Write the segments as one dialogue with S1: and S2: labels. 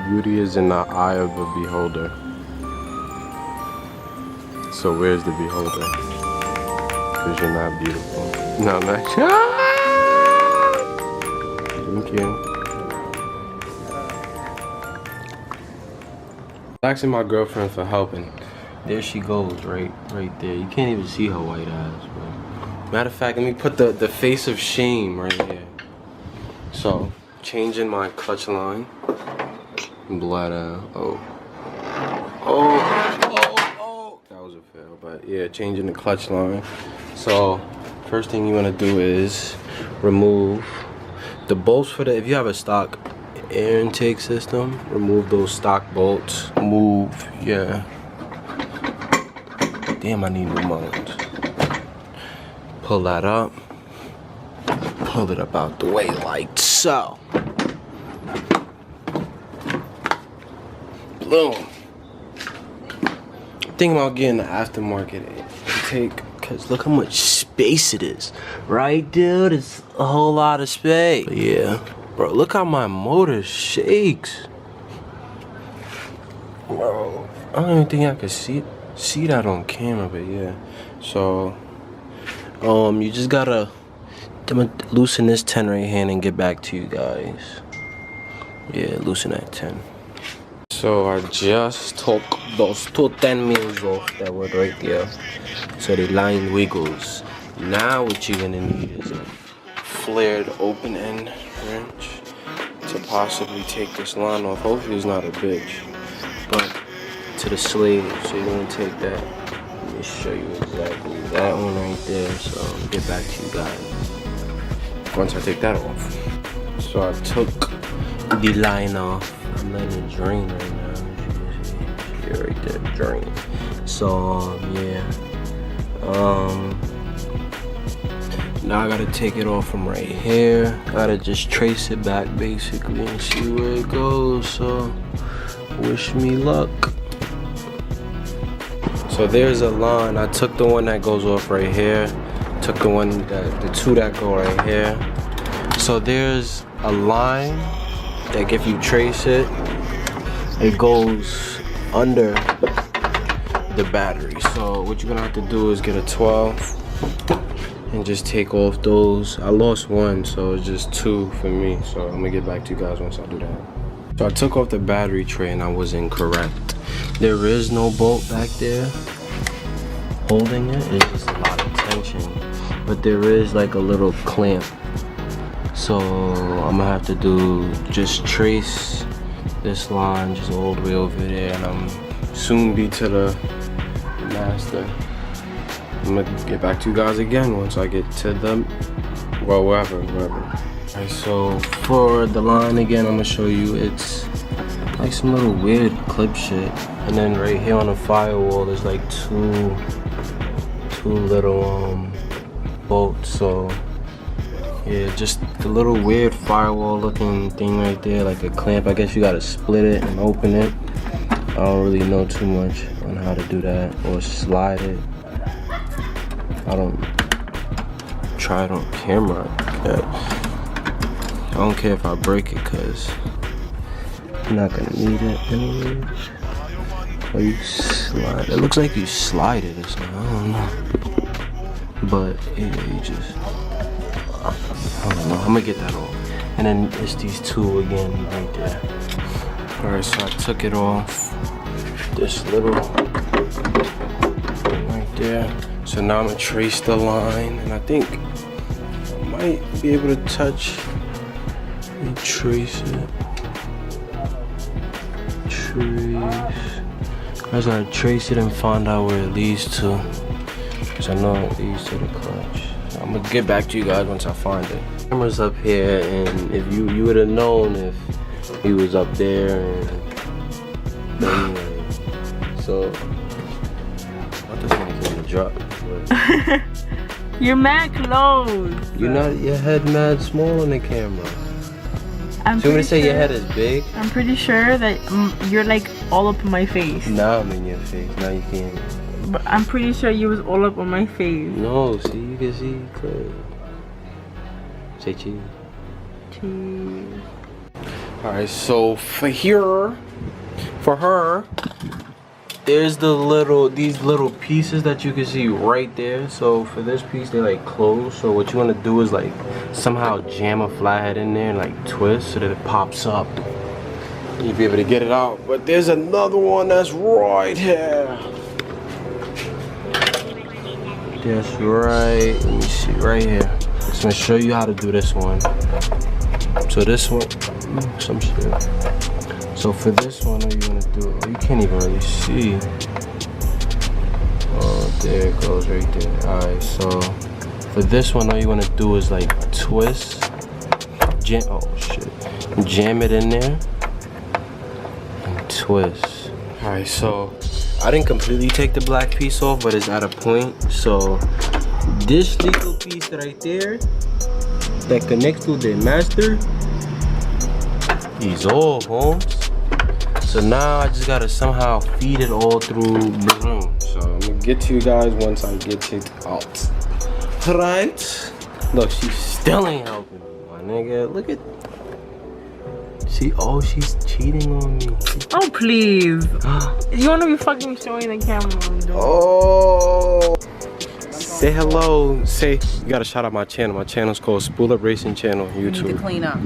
S1: Beauty is in the eye of the beholder. So where's the beholder? Because you're not beautiful. No, I'm not. Thank you. Asking my girlfriend for helping. There she goes, right there. You can't even see her white ass, bro. Matter of fact, let me put the face of shame right here. So, changing my clutch line. Blood out. Oh. That was a fail, but yeah, changing the clutch line. So, first thing you want to do is remove the bolts for the, if you have a stock air intake system, remove those stock bolts. Yeah. Damn, I need new mounts. Pull that up. Pull it up out the way like so. Boom. Thinking about getting the aftermarket intake, cause look how much space it is. Right, dude? It's a whole lot of space. But yeah. Bro, look how my motor shakes. Bro, I don't even think I could see that on camera, but yeah. So, you just gotta loosen this 10 right hand and get back to you guys. Yeah, loosen that 10. So I just took those 2 10 mils off that were right there. So the line wiggles. Now what you're gonna need is a flared open end wrench to possibly take this line off. Hopefully it's not a bitch, but to the slave. So you're gonna take that. Let me show you exactly that one right there. So I'll get back to you guys once I take that off. So I took the line off. I'm letting it drain right now. Yeah, right there, drain. So yeah. Now I gotta take it off from right here. Gotta just trace it back basically and see where it goes. So wish me luck. So there's a line. I took the one that goes off right here. Took the one the 2 that go right here. So there's a line that if you trace it, it goes under the battery. So what you're gonna have to do is get a 12 and just take off those. I lost one, so it's just 2 for me. So I'm gonna get back to you guys once I do that. So I took off the battery tray and I was incorrect. There is no bolt back there holding it. It's just a lot of tension. But there is like a little clamp. So I'm gonna have to do just trace this line just all the way over there, and I'm soon be to the master. I'm gonna get back to you guys again once I get to them. Well, wherever. Alright, so for the line again, I'm gonna show you it's like some little weird clip shit. And then right here on the firewall, there's like two little bolts. So yeah, just the little weird firewall looking thing right there, like a clamp. I guess you gotta split it and open it. I don't really know too much on how to do that, or slide it. I don't try it on camera. I don't care if I break it, cause I'm not gonna need it anyways. Or you slide. It looks like you slide it or something. I don't know. But yeah, you just, I don't know. I'm gonna get that off. And then it's these 2 again right there. Alright, so I took it off. This little thing right there. So now I'm gonna trace the line, and I think I might be able to touch and trace it. Trace. I just gotta trace it and find out where it leads to, because I know it leads to the clutch. So I'm gonna get back to you guys once I find it. The camera's up here, and if you would have known if he was up there. And anyway, so I just want to drop. But
S2: you're mad close.
S1: You're not. Your head mad small on the camera.
S2: I'm
S1: so you want to say your head is big?
S2: I'm pretty sure that you're like all up in my face.
S1: Now I'm in your face. Now you can't.
S2: But I'm pretty sure you was all up on my face.
S1: No, see, you can see clear. Say cheese.
S2: Cheese.
S1: Alright, so for her, there's these little pieces that you can see right there. So for this piece, they like close. So what you want to do is like somehow jam a flathead in there and like twist so that it pops up. You'll be able to get it out. But there's another one that's right here. That's right. Let me see, right here. Just gonna show you how to do this one. So this one, some shit. So for this one, all you wanna do, you can't even really see. Oh, there it goes right there. Alright, so for this one, all you wanna do is like twist, jam it in there, and twist. Alright, so I didn't completely take the black piece off, but it's at a point. So this little piece right there that connects to the master is off, Holmes. So now I just gotta somehow feed it all through the room. So I'm gonna get to you guys once I get it out. Right? Look, she still ain't helping me, my nigga. Look at. She's cheating on me.
S2: Oh, please. You wanna be fucking showing the camera what I'm doing?
S1: Oh. Say hello. You gotta shout out my channel. My channel's called Spool Up Racing Channel on YouTube.
S3: You need to clean up.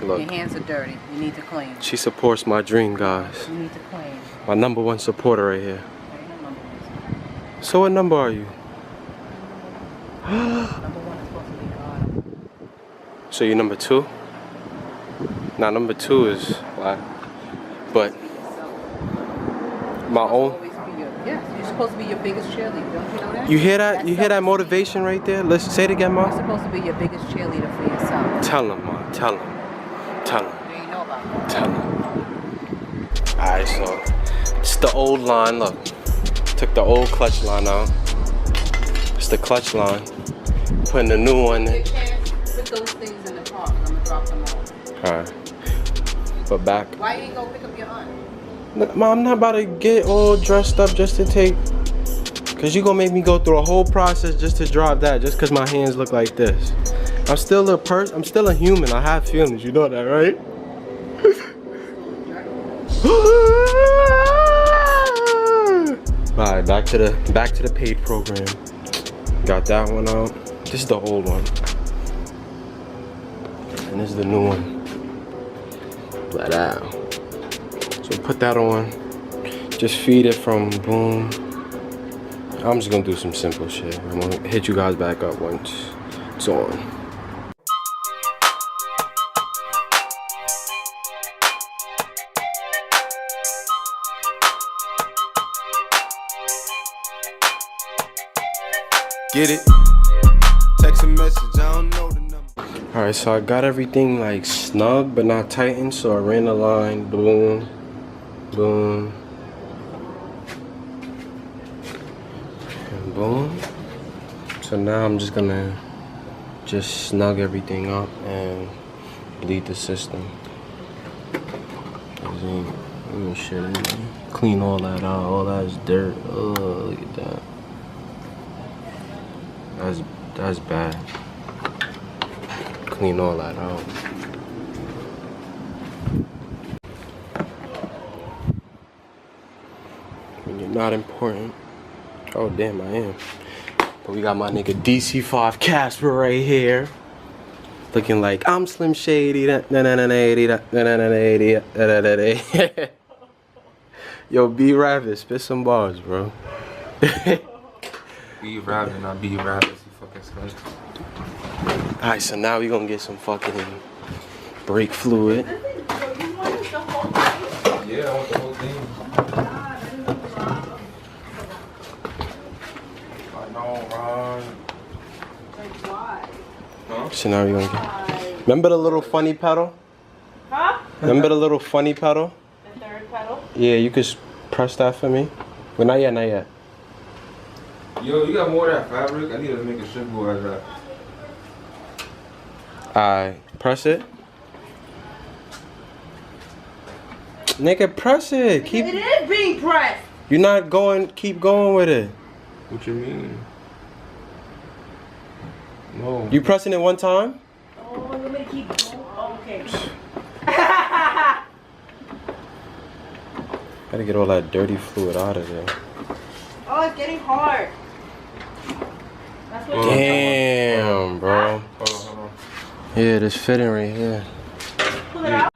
S1: Look.
S3: Your hands are dirty. You need to clean.
S1: She supports my dream, guys.
S3: You need to clean.
S1: My #1 supporter right here.
S3: Okay, no number one.
S1: So what number are you?
S3: Number one is supposed to be God.
S1: So you're #2? Now #2 is why. But my own.
S3: Yes, you're supposed to be your biggest cheerleader. Don't you know that?
S1: You hear that? You hear that motivation right there? Let's say it again,
S3: You're
S1: Mom.
S3: supposed to be your biggest cheerleader for yourself.
S1: Tell him, Mom. Tell him. Tell him.
S3: Do you know about that?
S1: Tell him. Alright, so it's the old line. Look, took the old clutch line out. It's the clutch line. Putting the new one in.
S3: You can't put those things in the car. I'm gonna drop them off.
S1: Alright. But back.
S3: Why you ain't gonna pick up your aunt?
S1: Look, Mom, I'm not about to get all dressed up just to take. Cause you gonna make me go through a whole process just to drop that, just cause my hands look like this. I'm still a human. I have feelings. You know that, right? Alright, back to the paid program. Got that one out. This is the old one. And this is the new one. Let out. So put that on. Just feed it from boom. I'm just gonna do some simple shit. I'm gonna hit you guys back up once it's on. Get it? Text a message, I don't know the number. Alright, so I got everything like snug but not tightened, so I ran the line, boom, boom, and boom. So now I'm just gonna snug everything up and delete the system. Clean all that out, all that is dirt. Oh, look at that. That's bad. Clean all that out. When you're not important. Oh damn, I am. But we got my nigga DC5 Casper right here. Looking like I'm Slim Shady. Yo, B Rabbit, spit some bars, bro.
S4: Be rapping, not be rapping, you fucking scunt.
S1: Alright, so now we gonna get some fucking brake fluid.
S4: Yeah, I want the whole thing. I know, Ron. Huh?
S1: So now we gonna get. Remember the little funny pedal?
S2: Huh?
S1: Remember the little funny pedal?
S2: The third pedal?
S1: Yeah, you could press that for me. Well, not yet, not yet.
S4: Yo, you got more of that fabric? I need to make a simple as that.
S1: Alright, press it. Nigga, press it. Keep.
S3: It is being pressed.
S1: You're not going. Keep going with it.
S4: What you mean? No.
S1: You pressing it one time?
S3: Oh, you want me to keep going? Oh, okay.
S1: Gotta get all that dirty fluid out of there.
S3: Oh, it's getting hard. That's what
S1: Damn, bro.
S4: Hold on.
S1: Yeah, this fitting right here.
S3: pull it out.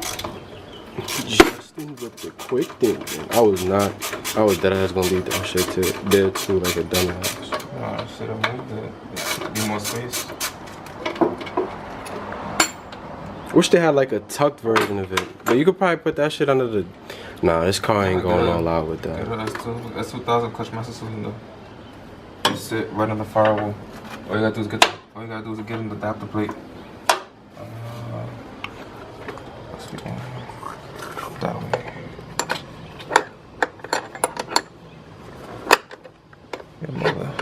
S1: Justin with the quick thinking. I was dead ass gonna leave that shit there too, like a dumbass.
S4: Nah, I should have moved it. Need more space.
S1: Wish they had like a tucked version of it. But you could probably put that shit under the... Nah, this car ain't going all out with that.
S4: S2000 clutch master cylinder. You sit right on the firewall. All you gotta do is get in the adapter plate. Let's see. That way. Your mother.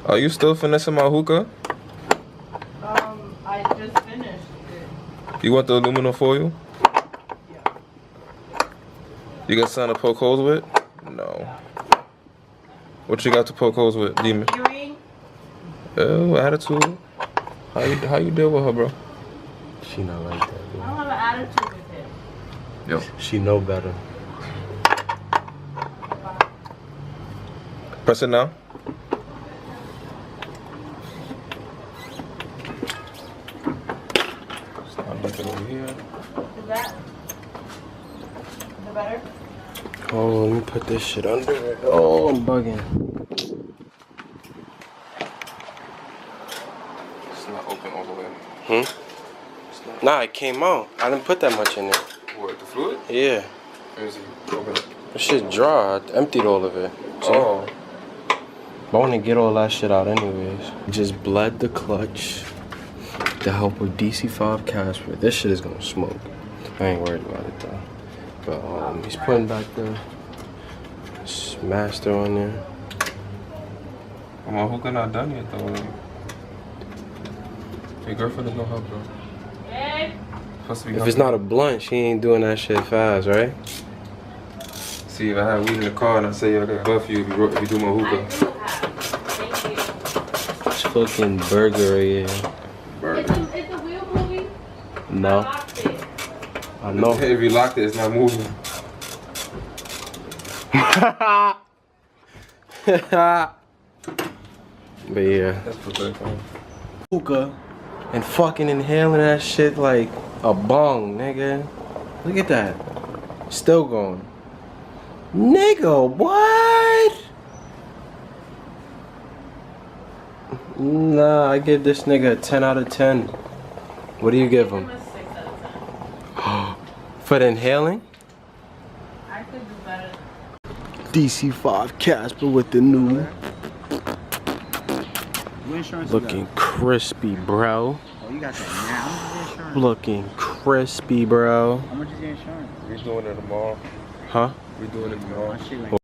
S4: Are you still finessing my hookah?
S3: I just finished it.
S4: You want the aluminum foil?
S3: Yeah.
S4: You got something to poke holes with? No. What you got to poke holes with, Demon?
S3: Earring?
S4: Oh, attitude. How you deal with her, bro?
S1: She not like that,
S3: I
S1: bro.
S3: don't have an attitude with him.
S4: Yo.
S1: She know better.
S4: Press it now. Start looking over here.
S3: Is that? Is it better?
S1: Oh, let me put this shit under it. Oh, I'm bugging.
S4: It's not open all the way.
S1: Nah, it came out. I didn't put that much in there.
S4: What, the fluid?
S1: Yeah.
S4: Let me see. Open it.
S1: This shit dry. I emptied all of it. See?
S4: Oh.
S1: I want to get all that shit out anyways. Just bled the clutch to help with DC5 Casper. This shit is gonna smoke. I ain't worried about it though. But he's putting back the master on there.
S4: My hookah not done yet though. Your girlfriend is no help, bro.
S3: Babe?
S4: Supposed to be
S1: If it's not a blunt, she ain't doing that shit fast, right?
S4: See, if I had weed in the car and I say, I got buff you if you do my
S3: I
S4: hookah.
S3: do have. Thank you.
S1: It's fucking burger right here.
S3: It's a wheel movie? I
S1: No,
S3: locked it.
S1: I know.
S4: If you locked it, it's not moving.
S1: But yeah.
S4: That's pathetic.
S1: Hookah and fucking inhaling that shit like a bong, nigga. Look at that. Still going. Nigga, what? Nah, I give this nigga a 10 out of 10. What do you give him?
S3: Give him a 6 out of 10.
S1: For the inhaling?
S3: I could do better.
S1: DC5 Casper with the new.
S5: What insurance
S1: Looking crispy, bro.
S5: Oh, you got that now. How much is the insurance?
S1: Looking crispy, bro.
S5: How much is the insurance?
S4: We're doing it tomorrow.
S1: Huh?
S4: We're doing it tomorrow.
S5: My shit like